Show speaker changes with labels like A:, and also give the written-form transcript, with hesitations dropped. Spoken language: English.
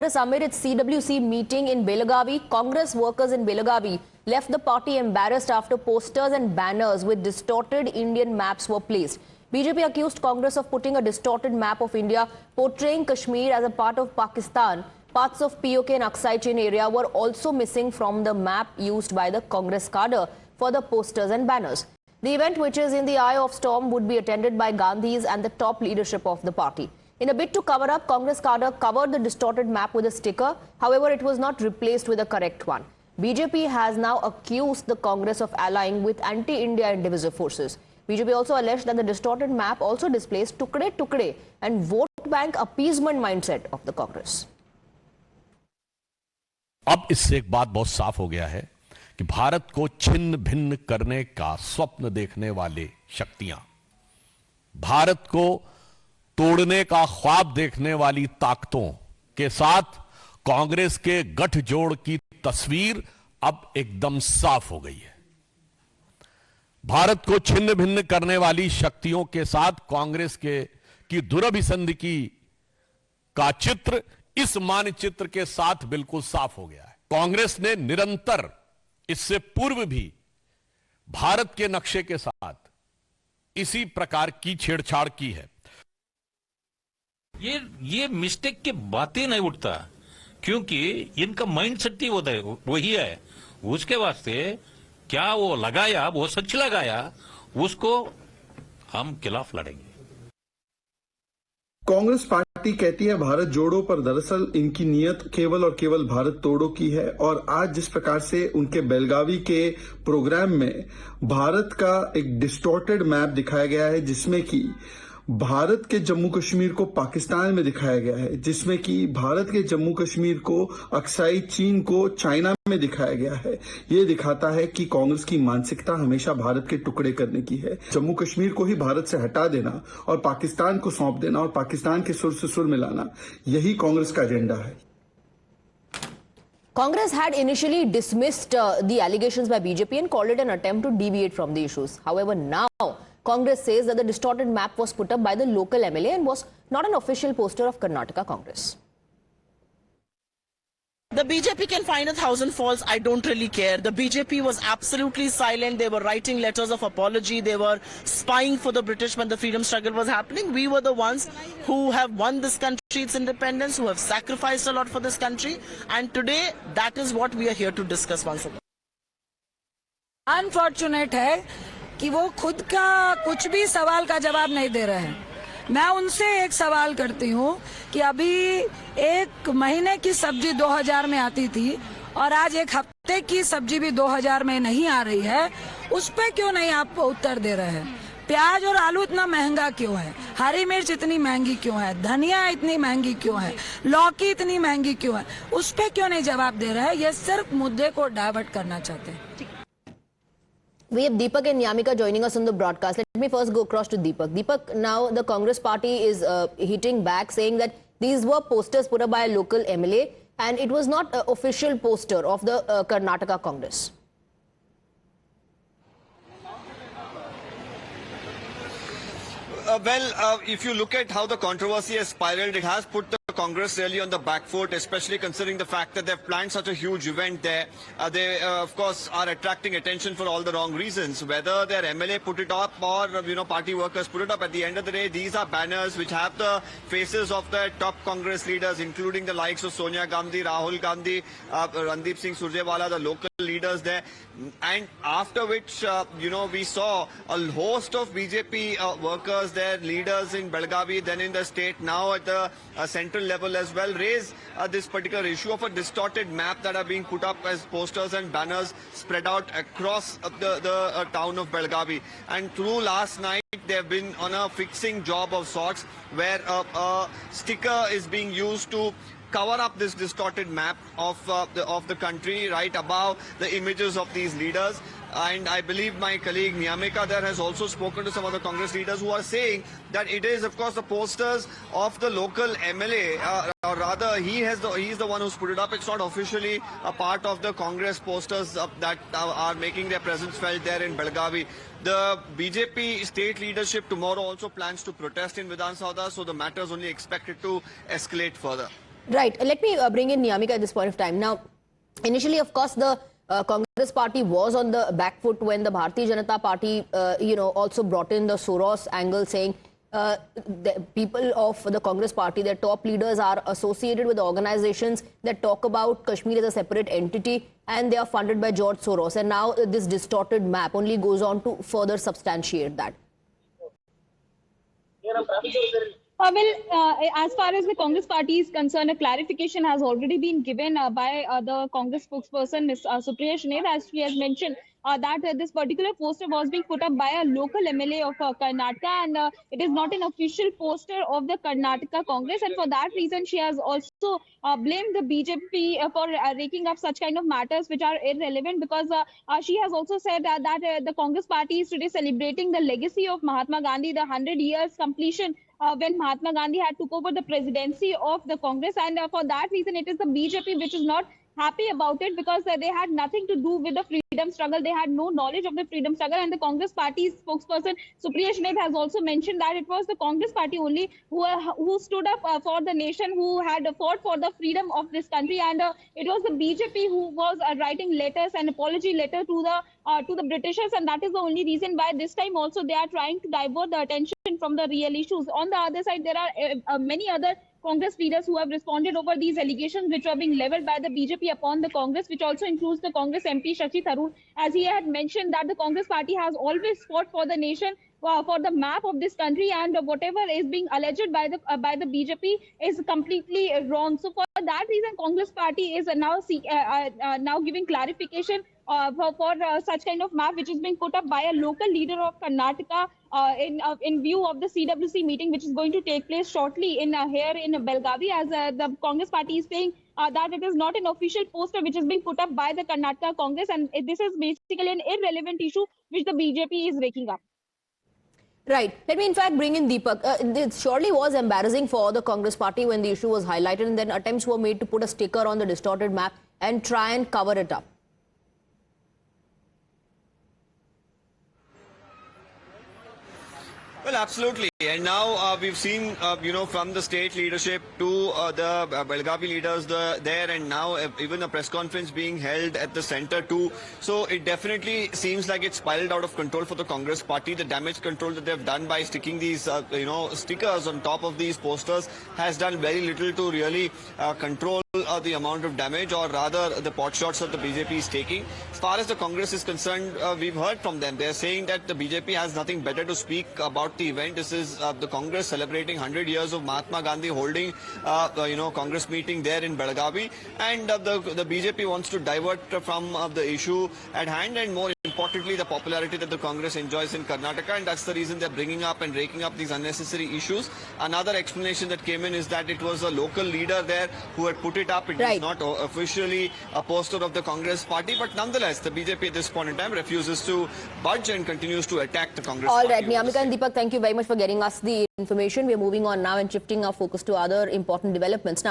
A: Amid its CWC meeting in Belagavi, Congress workers in Belagavi left the party embarrassed after posters and banners with distorted Indian maps were placed. BJP accused Congress of putting a distorted map of India portraying Kashmir as a part of Pakistan. Parts of POK and Aksai Chin area were also missing from the map used by the Congress cadre for the posters and banners. The event, which is in the eye of storm, would be attended by Gandhis and the top leadership of the party. In a bid to cover up, Congress cadre covered the distorted map with a sticker. However, it was not replaced with a correct one. BJP has now accused the Congress of allying with anti-India and divisive forces. BJP also alleged that the distorted map also displays tukde tukde and vote bank appeasement mindset of the Congress.
B: अब इससे एक बात बहुत साफ हो गया है कि भारत को छिन्न भिन्न करने का स्वप्न देखने वाले शक्तियां, भारत को तोड़ने का ख्वाब देखने वाली ताकतों के साथ कांग्रेस के गठजोड़ की तस्वीर अब एकदम साफ हो गई है। भारत को छिन्न भिन्न करने वाली शक्तियों के साथ कांग्रेस की दुरभिसंधि का चित्र इस मानचित्र के साथ बिल्कुल साफ हो गया है। कांग्रेस ने निरंतर इससे पूर्व भी भारत के नक्शे के साथ इसी प्रकार की छेड़छाड़ की है।
C: ये मिस्टेक की बातें नहीं उठता, क्योंकि इनका माइंडसेट ही वही है। उसके वास्ते क्या वो लगाया, वो सच लगाया, उसको हम खिलाफ लड़ेंगे।
D: कांग्रेस पार्टी कहती है भारत जोड़ो, पर दरअसल इनकी नीयत केवल और केवल भारत तोड़ो की है। और आज जिस प्रकार से उनके बेलगावी के प्रोग्राम में भारत का एक डिस्टॉर्टेड मैप दिखाया गया है, जिसमें कि भारत के जम्मू कश्मीर को पाकिस्तान में दिखाया गया है, जिसमें कि भारत के जम्मू कश्मीर को अक्साई चीन को चाइना में दिखाया गया है। ये दिखाता है कि कांग्रेस की मानसिकता हमेशा भारत के टुकड़े करने की है। जम्मू कश्मीर को ही भारत से हटा देना और पाकिस्तान को सौंप देना और पाकिस्तान के सुर से सुर मिलाना, यही कांग्रेस का एजेंडा है।
A: Congress had initially dismissed the allegations by BJP and called it an attempt to deviate from the issues. However, now Congress says that the distorted map was put up by the local MLA and was not an official poster of Karnataka Congress.
E: The BJP can find 1,000 faults. I don't really care. The BJP was absolutely silent. They were writing letters of apology. They were spying for the British when the freedom struggle was happening. We were the ones who have won this country's independence, who have sacrificed a lot for this country. And today, that is what we are here to discuss once again.
F: Unfortunate है कि वो खुद का कुछ भी सवाल का जवाब नहीं दे रहे हैं। मैं उनसे एक सवाल करती हूँ कि अभी एक महीने की सब्जी 2000 में आती थी और आज एक हफ्ते की सब्जी भी 2000 में नहीं आ रही है, उस पे क्यों नहीं आप उत्तर दे रहे हैं? प्याज और आलू इतना महंगा क्यों है? हरी मिर्च इतनी महंगी क्यों है? धनिया इतनी महंगी क्यों है? लौकी इतनी महंगी क्यों है? उस पे क्यों नहीं जवाब दे रहे हैं? ये सिर्फ मुद्दे को डाइवर्ट करना चाहते हैं।
A: We have Deepak and Nyamika joining us on the broadcast. Let me first go across to Deepak. Deepak, now the Congress party is hitting back, saying that these were posters put up by a local MLA and it was not an official poster of the Karnataka Congress.
G: If you look at how the controversy has spiraled, it has put the Congress really on the back foot, especially considering the fact that they've planned such a huge event there. They, of course, are attracting attention for all the wrong reasons. Whether their MLA put it up or, party workers put it up, at the end of the day, these are banners which have the faces of the top Congress leaders, including the likes of Sonia Gandhi, Rahul Gandhi, Randeep Singh Surjewala, the local leaders there. And after which, we saw a host of BJP workers there, leaders in Belagavi, then in the state, now at the central level as well, raise this particular issue of a distorted map that are being put up as posters and banners spread out across the town of Belagavi. And through last night, they have been on a fixing job of sorts, where a sticker is being used to cover up this distorted map of the country right above the images of these leaders. And I believe my colleague Nyamika there has also spoken to some of the Congress leaders who are saying that it is, of course, the posters of the local MLA, or rather he's the one who's put it up. It's not officially a part of the Congress posters that are making their presence felt there in Belagavi. The BJP state leadership tomorrow also plans to protest in Vidhan Sabha, so the matter is only expected to escalate further.
A: Right. Let me bring in Niyamika at this point of time. Now, initially, of course, the Congress party was on the back foot when the Bharatiya Janata Party, also brought in the Soros angle, saying the people of the Congress party, their top leaders are associated with organizations that talk about Kashmir as a separate entity, and they are funded by George Soros. And now this distorted map only goes on to further substantiate that.
H: As far as the Congress party is concerned, a clarification has already been given by the Congress spokesperson, Ms. Supriya Shene, as she has mentioned that this particular poster was being put up by a local MLA of Karnataka, and it is not an official poster of the Karnataka Congress, and for that reason she has also blamed the BJP for raking up such kind of matters which are irrelevant, because she has also said that the Congress party is today celebrating the legacy of Mahatma Gandhi, the 100 years completion when Mahatma Gandhi had took over the presidency of the Congress, and for that reason it is the BJP which is not happy about it, because they had nothing to do with the freedom struggle. They had no knowledge of the freedom struggle, and the Congress party's spokesperson Supriya Shene has also mentioned that it was the Congress party only who stood up for the nation, who had fought for the freedom of this country, and it was the BJP who was writing letters and apology letter to the Britishers, and that is the only reason why this time also they are trying to divert the attention from the real issues. On the other side, there are many other Congress leaders who have responded over these allegations which are being leveled by the BJP upon the Congress, which also includes the Congress MP Shashi Tharoor, as he had mentioned that the Congress party has always fought for the nation, for the map of this country, and whatever is being alleged by the BJP is completely wrong. So for that reason, Congress party is now giving clarification for such kind of map which is being put up by a local leader of Karnataka in view of the CWC meeting which is going to take place shortly here in Belgavi, as the Congress party is saying that it is not an official poster which is being put up by the Karnataka Congress, and this is basically an irrelevant issue which the BJP is raking up.
A: Right. Let me in fact bring in Deepak. It surely was embarrassing for the Congress party when the issue was highlighted and then attempts were made to put a sticker on the distorted map and try and cover it up.
G: Well, absolutely. And now we've seen, from the state leadership to the Belgavi leaders there, and now even a press conference being held at the center too. So it definitely seems like it's spiraled out of control for the Congress party. The damage control that they've done by sticking these, stickers on top of these posters has done very little to really control the amount of damage, or rather the pot shots that the BJP is taking. As far as the Congress is concerned, we've heard from them. They're saying that the BJP has nothing better to speak about the event. This is the Congress celebrating 100 years of Mahatma Gandhi holding, Congress meeting there in Belgavi, and the BJP wants to divert from the issue at hand, and more importantly, the popularity that the Congress enjoys in Karnataka, and that's the reason they're bringing up and raking up these unnecessary issues. Another explanation that came in is that it was a local leader there who had put it up. It is not officially a poster of the Congress party, but nonetheless, the BJP at this point in time refuses to budge and continues to attack the Congress party.
A: All right, Niyamika and Deepak, thank you very much for getting us the information. We are moving on now and shifting our focus to other important developments. Now,